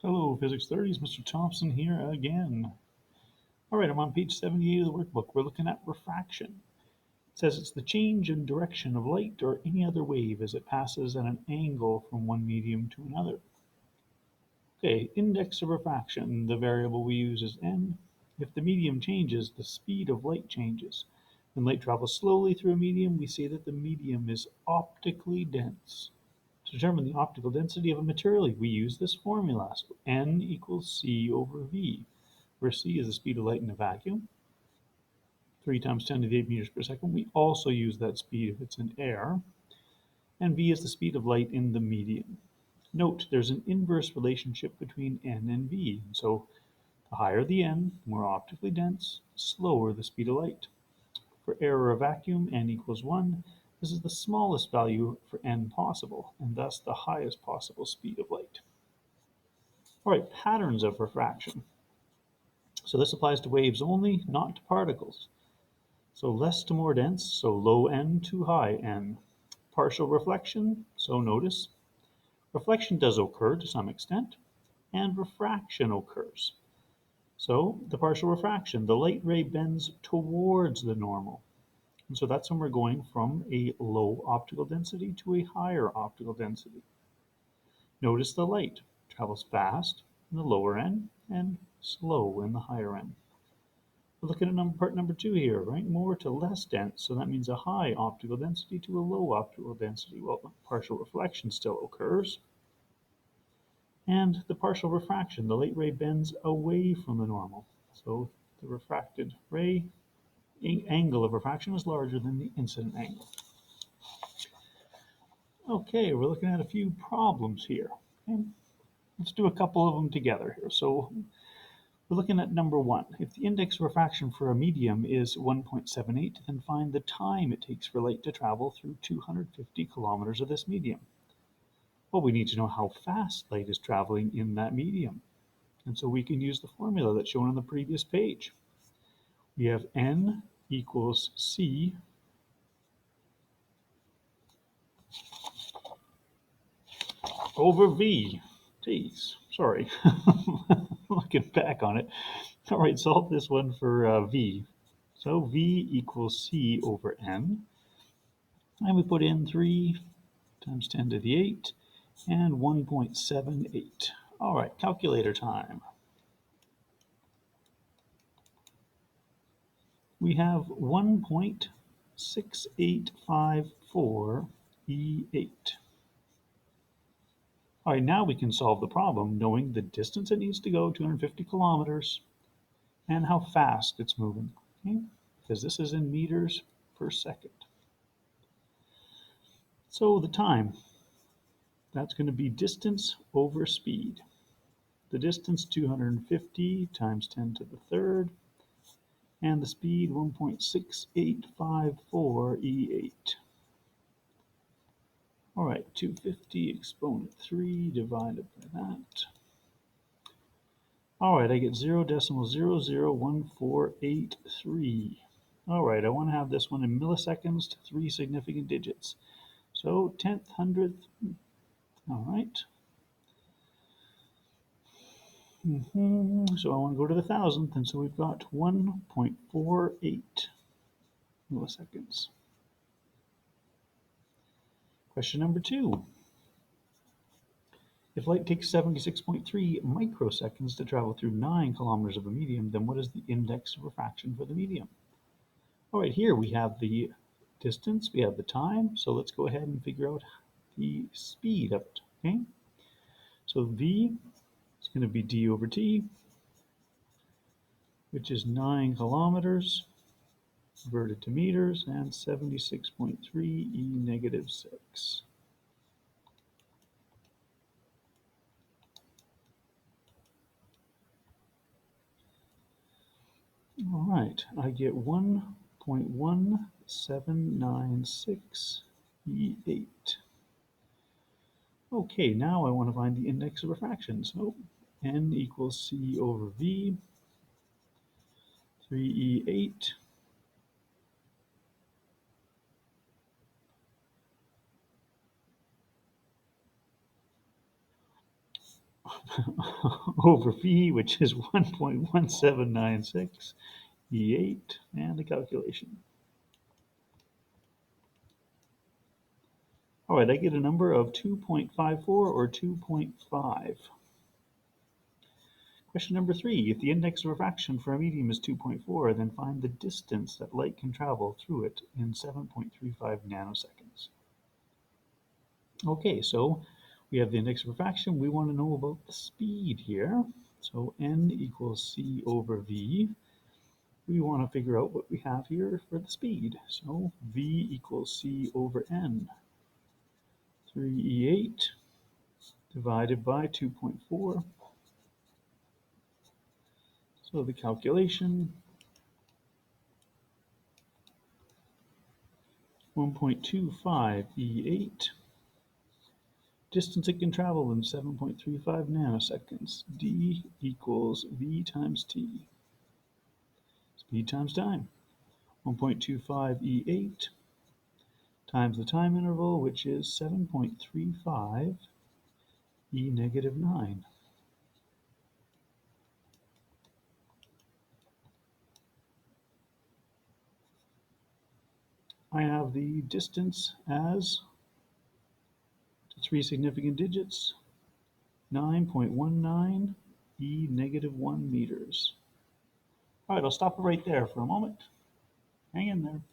Hello, Physics 30s. Mr. Thompson here again. All right, I'm on page 78 of the workbook. We're looking at refraction. It says it's the change in direction of light or any other wave as it passes at an angle from one medium to another. Okay, index of refraction. The variable we use is n. If the medium changes, the speed of light changes. When light travels slowly through a medium, we say that the medium is optically dense. To determine the optical density of a material, we use this formula. So N equals C over V, where C is the speed of light in a vacuum, 3 times 10 to the 8 meters per second. We also use that speed if it's in air. And V is the speed of light in the medium. Note, there's an inverse relationship between N and V. So the higher the N, the more optically dense, the slower the speed of light. For air or a vacuum, N equals 1. This is the smallest value for N possible, and thus the highest possible speed of light. All right, patterns of refraction. So this applies to waves only, not to particles. So less to more dense, so low N to high N. Partial reflection, so notice, reflection does occur to some extent, and refraction occurs. So the partial refraction, the light ray bends towards the normal. And so that's when we're going from a low optical density to a higher optical density. Notice the light travels fast in the lower end and slow in the higher end. We're looking at part number 2 here, right? More to less dense, so that means a high optical density to a low optical density. Well, partial reflection still occurs. And the partial refraction, the light ray bends away from the normal. So the refracted ray angle of refraction is larger than the incident angle. Okay, we're looking at a few problems here. Okay? Let's do a couple of them together here. So we're looking at number 1. If the index of refraction for a medium is 1.78, then find the time it takes for light to travel through 250 kilometers of this medium. Well, we need to know how fast light is traveling in that medium. And so we can use the formula that's shown on the previous page. We have N equals C over V. Geez, sorry. Looking back on it. All right, solve this one for V. So V equals C over N. And we put in 3 times 10 to the 8 and 1.78. All right, calculator time. We have 1.6854 E8. All right, now we can solve the problem knowing the distance it needs to go, 250 kilometers, and how fast it's moving, okay? Because this is in meters per second. So the time, that's going to be distance over speed. The distance 250 times 10 to the third, and the speed 1.6854 E8. All right, 250 exponent 3 divided by that. All right, I get 0.001483. All right, I want to have this one in milliseconds to 3 significant digits. So 10th, 100th, all right. So I want to go to the 1,000th, and so we've got 1.48 milliseconds. Question number 2. If light takes 76.3 microseconds to travel through 9 kilometers of a medium, then what is the index of refraction for the medium? All right, here we have the distance, we have the time, so let's go ahead and figure out the speed of it, okay? So V is going to be d over t, which is 9 kilometers converted to meters, and 76.3 e negative 6. All right, I get 1.1796 E8. Okay, now I want to find the index of refraction. So N equals C over V, 3E8. over V, which is 1.1796 E8, and the calculation. All right, I get a number of 2.54 or 2.5. Question number 3. If the index of refraction for a medium is 2.4, then find the distance that light can travel through it in 7.35 nanoseconds. Okay, so we have the index of refraction. We want to know about the speed here. So n equals c over v. We want to figure out what we have here for the speed. So v equals c over n. 3e8 divided by 2.4. So the calculation, 1.25 E8. Distance it can travel in 7.35 nanoseconds. D equals V times T. Speed times time. 1.25 E8 times the time interval, which is 7.35 E negative 9. I have the distance as 3 significant digits, 9.19 E negative 1 meters. All right, I'll stop it right there for a moment. Hang in there.